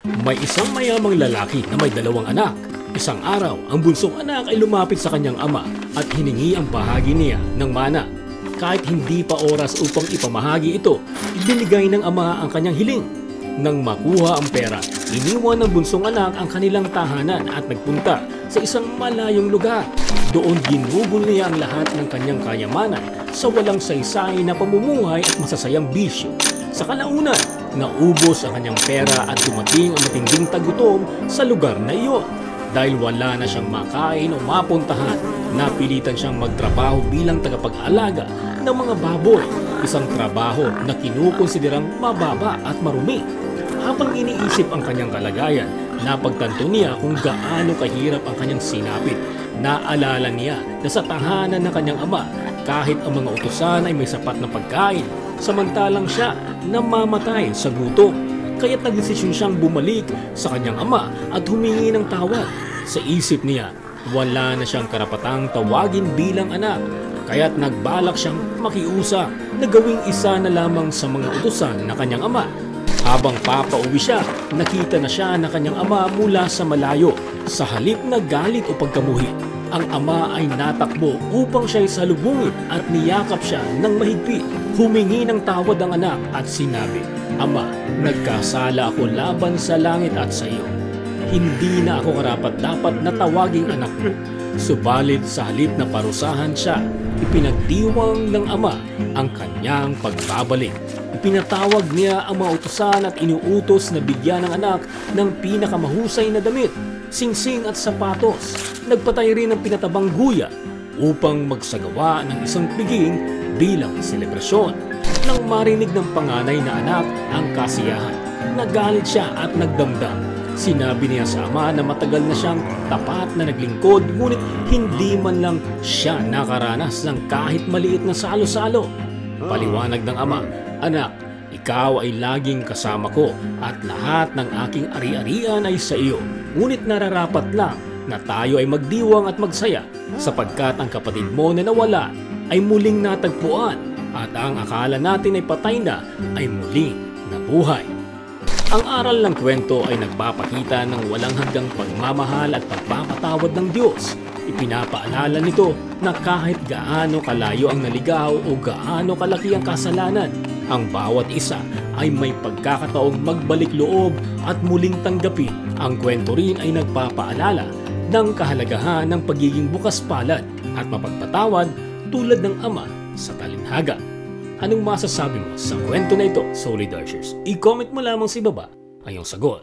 May isang mayamang lalaki na may dalawang anak. Isang araw, ang bunsong anak ay lumapit sa kanyang ama at hiningi ang bahagi niya ng mana. Kahit hindi pa oras upang ipamahagi ito, ibinigay ng ama ang kanyang hiling. Nang makuha ang pera, iniwan ng bunsong anak ang kanilang tahanan at nagpunta sa isang malayong lugar. Doon ginugol niya ang lahat ng kanyang kayamanan sa walang saysay na pamumuhay at masasayang bisyo. Sa kalaunan, naubos ang kanyang pera at dumating ang matinding tagutom sa lugar na iyon. Dahil wala na siyang makain o mapuntahan, napilitan siyang magtrabaho bilang tagapag-alaga ng mga baboy, isang trabaho na kinukonsiderang mababa at marumi. Habang iniisip ang kanyang kalagayan, napagtanto niya kung gaano kahirap ang kanyang sinapit. Naalala niya na sa tahanan ng kanyang ama, kahit ang mga utusan ay may sapat na pagkain, samantalang siya namamatay sa gutom. Kaya't nagdesisyon siyang bumalik sa kanyang ama at humingi ng tawad. Sa isip niya, wala na siyang karapatang tawagin bilang anak. Kaya't nagbalak siyang makiusap na gawing isa na lamang sa mga utusan na kanyang ama. Habang papauwi siya, nakita na siya ng kanyang ama mula sa malayo. Sa halip na galit o pagkamuhi, ang ama ay natakbo upang siya'y salubungin at niyakap siya ng mahigpit. Humingi ng tawad ang anak at sinabi, "Ama, nagkasala ako laban sa langit at sa iyo. Hindi na ako karapat-dapat na tawaging anak mo." Subalit sa halip na parusahan siya, ipinagdiwang ng ama ang kanyang pagbabalik. Ipinatawag niya ang mga utusan at inuutos na bigyan ng anak ng pinakamahusay na damit, singsing at sapatos. Nagpatay rin ng pinatabang guya upang magsagawa ng isang piging bilang selebrasyon. Nang marinig ng panganay na anak ang kasiyahan, nagalit siya at nagdamdam. Sinabi niya sa ama na matagal na siyang tapat na naglingkod, ngunit hindi man lang siya nakaranas ng kahit maliit na salo-salo. Paliwanag ng ama, "Anak, ikaw ay laging kasama ko at lahat ng aking ari-arian ay sa iyo. Ngunit nararapat lang na tayo ay magdiwang at magsaya sapagkat ang kapatid mo na nawala ay muling natagpuan at ang akala natin ay patay na ay muling nabuhay." Ang aral ng kwento ay nagpapakita ng walang hanggang pagmamahal at pagpapatawad ng Diyos. Ipinapaalala nito na kahit gaano kalayo ang naligaw o gaano kalaki ang kasalanan, ang bawat isa ay may pagkakataong magbalik loob at muling tanggapin. Ang kwento rin ay nagpapaalala ng kahalagahan ng pagiging bukas palad at mapagpatawad tulad ng ama sa talinhaga. Anong masasabi mo sa kwento na ito, Solid Archers? I-comment mo lamang sa ibaba ang iyong sagot.